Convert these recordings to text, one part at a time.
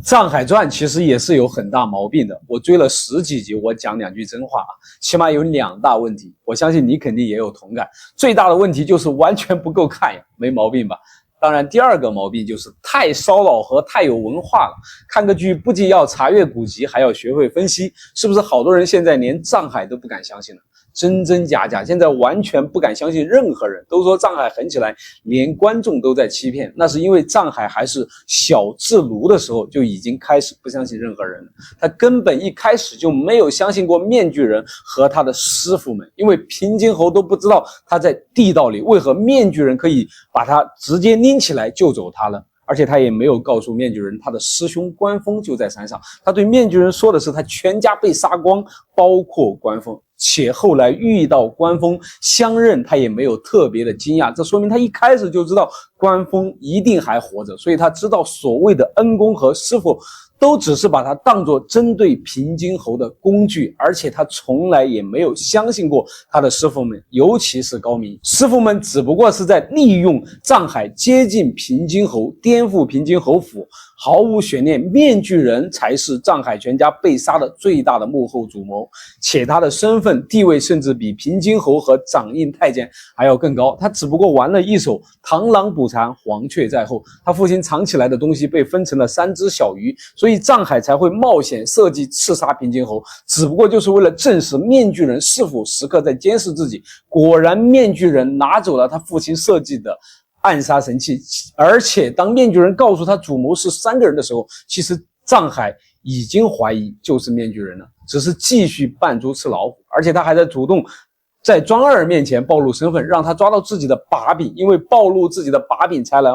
《上海传》其实也是有很大毛病的，我追了10几集，我讲2句真话啊，起码有2大问题，我相信你肯定也有同感。最大的问题就是完全不够看呀，没毛病吧？当然，第2个毛病就是太烧脑和太有文化了。看个剧不仅要查阅古籍，还要学会分析，是不是好多人现在连藏海都不敢相信了？真真假假，现在完全不敢相信任何人。都说藏海狠起来，连观众都在欺骗，那是因为藏海还是小智卢的时候就已经开始不相信任何人了。他根本一开始就没有相信过面具人和他的师傅们，因为平津侯都不知道他在地道里，为何面具人可以把他直接拎起来救走他了？而且他也没有告诉面具人他的师兄关峰就在山上，他对面具人说的是他全家被杀光，包括关峰，且后来遇到关峰相认，他也没有特别的惊讶，这说明他一开始就知道关峰一定还活着，所以他知道所谓的恩公和师傅都只是把他当作针对平津侯的工具，而且他从来也没有相信过他的师傅们，尤其是高明。师傅们只不过是在利用藏海接近平津侯，颠覆平津侯府，毫无悬念，面具人才是藏海全家被杀的最大的幕后主谋，且他的身份地位甚至比平津侯和掌印太监还要更高。他只不过玩了一手螳螂捕蝉，黄雀在后，他父亲藏起来的东西被分成了3只小鱼，所以藏海才会冒险设计刺杀平津侯，只不过就是为了证实面具人是否时刻在监视自己。果然面具人拿走了他父亲设计的暗杀神器，而且当面具人告诉他主谋是3个人的时候，其实藏海已经怀疑就是面具人了，只是继续扮猪吃老虎，而且他还在主动在庄二面前暴露身份，让他抓到自己的把柄，因为暴露自己的把柄才来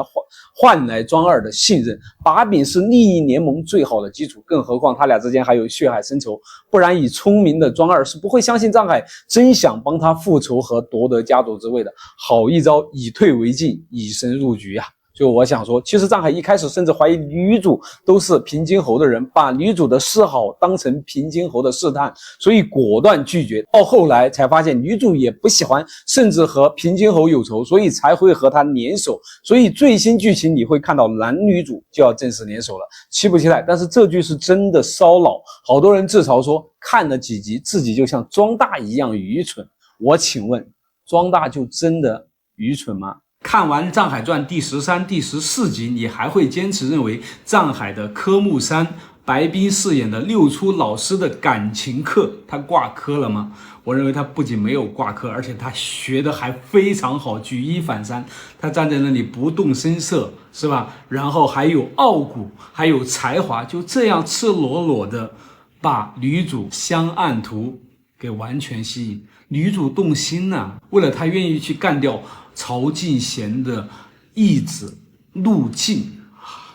换来庄二的信任。把柄是利益联盟最好的基础，更何况他俩之间还有血海深仇，不然以聪明的庄二是不会相信藏海真想帮他复仇和夺得家主之位的。好一招以退为进，以身入局啊！就我想说，其实藏海一开始甚至怀疑女主都是平津侯的人，把女主的示好当成平津侯的试探，所以果断拒绝。到后来才发现女主也不喜欢，甚至和平津侯有仇，所以才会和他联手。所以最新剧情你会看到男女主就要正式联手了，期不期待？但是这剧是真的烧脑，好多人自嘲说看了几集自己就像庄大一样愚蠢。我请问，庄大就真的愚蠢吗？看完《藏海传》第13、第14集，你还会坚持认为藏海的科目3白冰饰演的六出老师的感情课他挂科了吗？我认为他不仅没有挂科，而且他学的还非常好，举一反三。他站在那里不动声色，是吧？然后还有傲骨，还有才华，就这样赤裸裸的把女主香岸图给完全吸引。女主动心了，为了他愿意去干掉曹进贤的义子陆晋，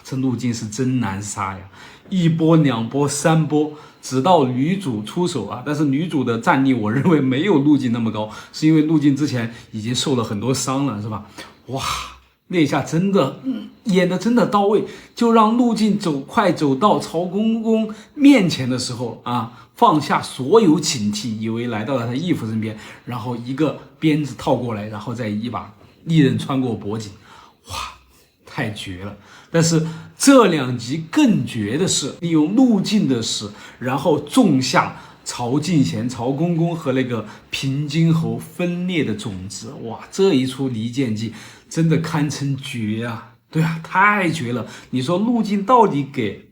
这陆晋是真难杀呀！1波、2波、3波，直到女主出手啊！但是女主的战力，我认为没有陆晋那么高，是因为陆晋之前已经受了很多伤了，是吧？哇，那一下真的演的真的到位，就让陆晋快走到曹公公面前的时候啊，放下所有警惕，以为来到了他义父身边，然后一个鞭子套过来，然后再一把利刃穿过脖颈，哇，太绝了！但是这2集更绝的是利用陆晋的死，然后种下曹进贤、曹公公和那个平津侯分裂的种子。哇，这一出离间计真的堪称绝啊！对啊，太绝了！你说陆晋到底给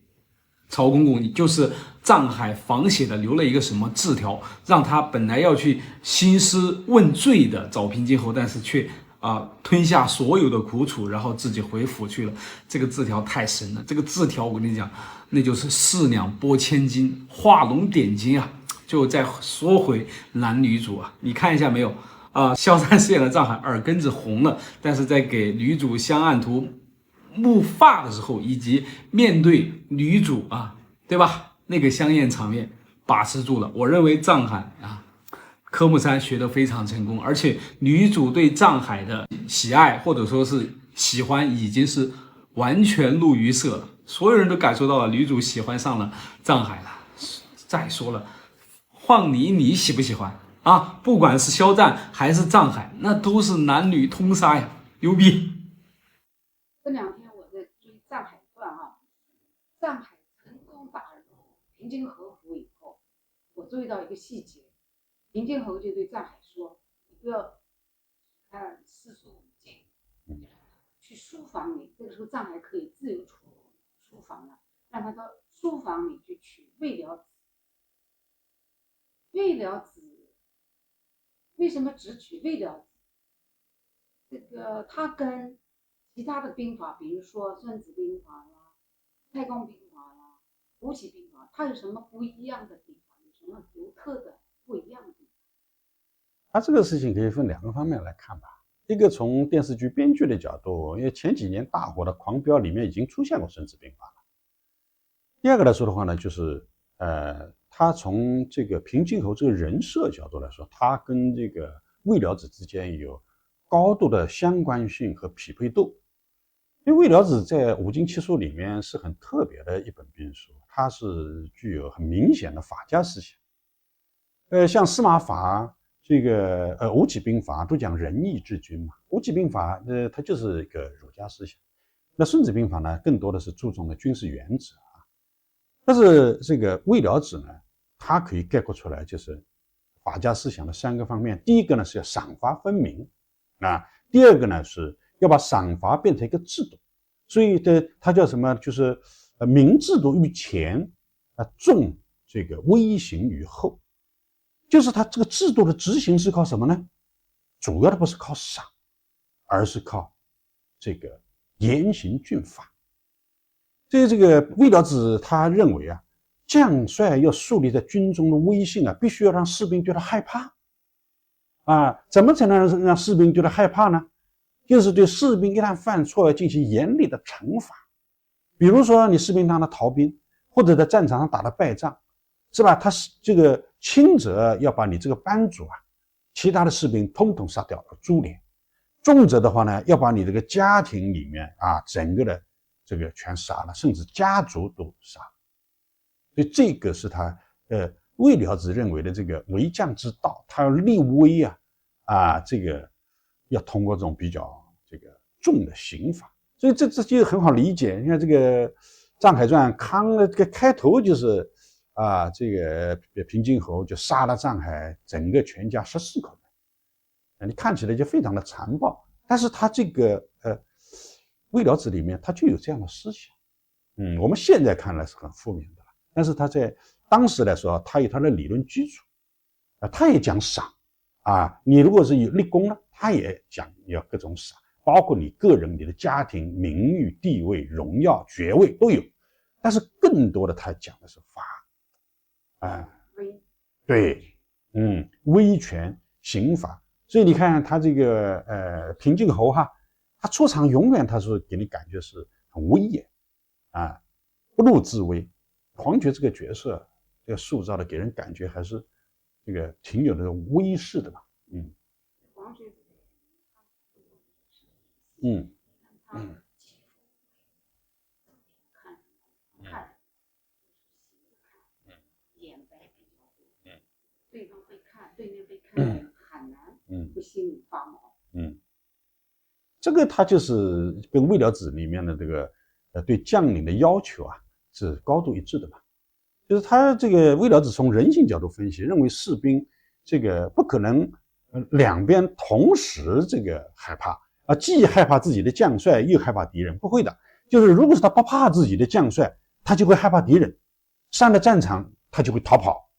曹公公就是藏海仿写的留了一个什么字条，让他本来要去兴师问罪的找平津侯，但是却吞下所有的苦楚，然后自己回府去了。这个字条太神了，这个字条我跟你讲，那就是4两拨千斤，画龙点睛啊！就再说回男女主啊，你看一下没有萧战饰演的藏海耳根子红了，但是在给女主香岸图木发的时候，以及面对女主对吧？那个香艳场面把持住了。我认为藏海科目3学得非常成功，而且女主对藏海的喜爱或者说是喜欢已经是完全露于色了，所有人都感受到了女主喜欢上了藏海了。再说了，换你喜不喜欢不管是肖战还是藏海，那都是男女通杀呀，牛逼！这2天我在追《藏海传》藏海平津侯府以后，我注意到一个细节，平津侯就对藏海说：“你不要看四书五经，去书房里。这个时候藏海可以自由出入书房了，让他到书房里去取未了子。未了子为什么只取未了子？这个它跟其他的兵法，比如说孙子兵法啦、太公兵法啦、吴起兵法，它有什么不一样的地方？有什么独特的不一样的地方？它这个事情可以分2个方面来看吧。一个从电视剧编剧的角度，因为前几年大火的《狂飙》里面已经出现过孙子兵法了。第二个来说的话呢，就是他从这个平津侯这个人设角度来说，他跟这个未了子之间有高度的相关性和匹配度。因为未了子在五经七书里面是很特别的一本兵书，它是具有很明显的法家思想。像司马法、这个吴起兵法都讲仁义治军嘛，吴起兵法它就是一个儒家思想。那孙子兵法呢，更多的是注重的军事原则啊。但是这个未了子呢，它可以概括出来就是法家思想的3个方面。第一个呢是要赏罚分明啊，第二个呢是要把赏罚变成一个制度，所以它叫什么？就是明制度于前，重这个威刑于后。就是它这个制度的执行是靠什么呢？主要的不是靠赏，而是靠这个严刑峻法。这个未了子他认为啊，将帅要树立在军中的威信啊，必须要让士兵对他害怕啊。怎么才能让士兵对他害怕呢？就是对士兵一旦犯错要进行严厉的惩罚。比如说你士兵当了逃兵，或者在战场上打了败仗，是吧？他是这个轻则要把你这个班主啊，其他的士兵通通杀掉株连；重则的话呢，要把你这个家庭里面啊，整个的这个全杀了，甚至家族都杀了。所以这个是他未了子认为的这个为将之道，他要立威这个要通过这种比较这个重的刑罚。所以这就很好理解。你看这个《藏海传》康的这个开头就是这个平津侯就杀了藏海整个全家14口人，你看起来就非常的残暴，但是他这个未了子里面他就有这样的思想。我们现在看来是很负面的了，但是他在当时来说，他有他的理论基础他也讲赏你如果是有立功了，他也讲要各种赏，包括你个人、你的家庭、名誉、地位、荣耀、爵位都有，但是更多的他讲的是法对，威权刑法。所以你看他这个平津侯他出场永远他是给你感觉是很威严不怒自威。黄觉这个角色这个塑造的给人感觉还是这个挺有那种威势的吧。黄觉眼白比较多，对方被看，对面被看的人很难不心里发毛。这个他就是跟未了子里面的这个对将领的要求是高度一致的嘛。就是他这个未了子从人性角度分析，认为士兵这个不可能两边同时这个害怕既害怕自己的将帅又害怕敌人，不会的。就是如果是他不怕自己的将帅，他就会害怕敌人，上了战场他就会逃跑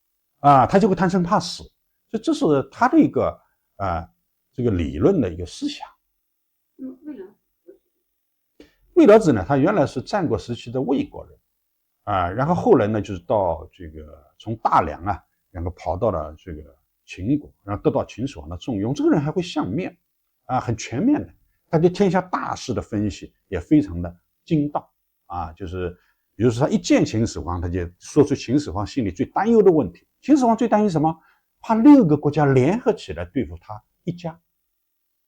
他就会贪生怕死。所以这是他的一个这个理论的一个思想。未了子呢，他原来是战国时期的魏国人然后后来呢，就是到这个从大梁然后跑到了这个秦国，然后得到秦始皇的重用。这个人还会相面很全面的，他对天下大事的分析也非常的精到就是比如说他一见秦始皇，他就说出秦始皇心里最担忧的问题。秦始皇最担忧什么？怕6个国家联合起来对付他一家，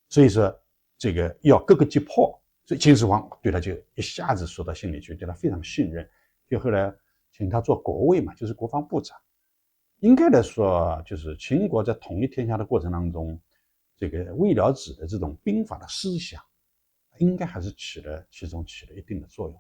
所以说这个要各个击破。所以秦始皇对他就一下子说到心里去，对他非常信任，就后来请他做国尉嘛，就是国防部长。应该来说，就是秦国在统一天下的过程当中，这个未了子的这种兵法的思想，应该还是其中起了一定的作用。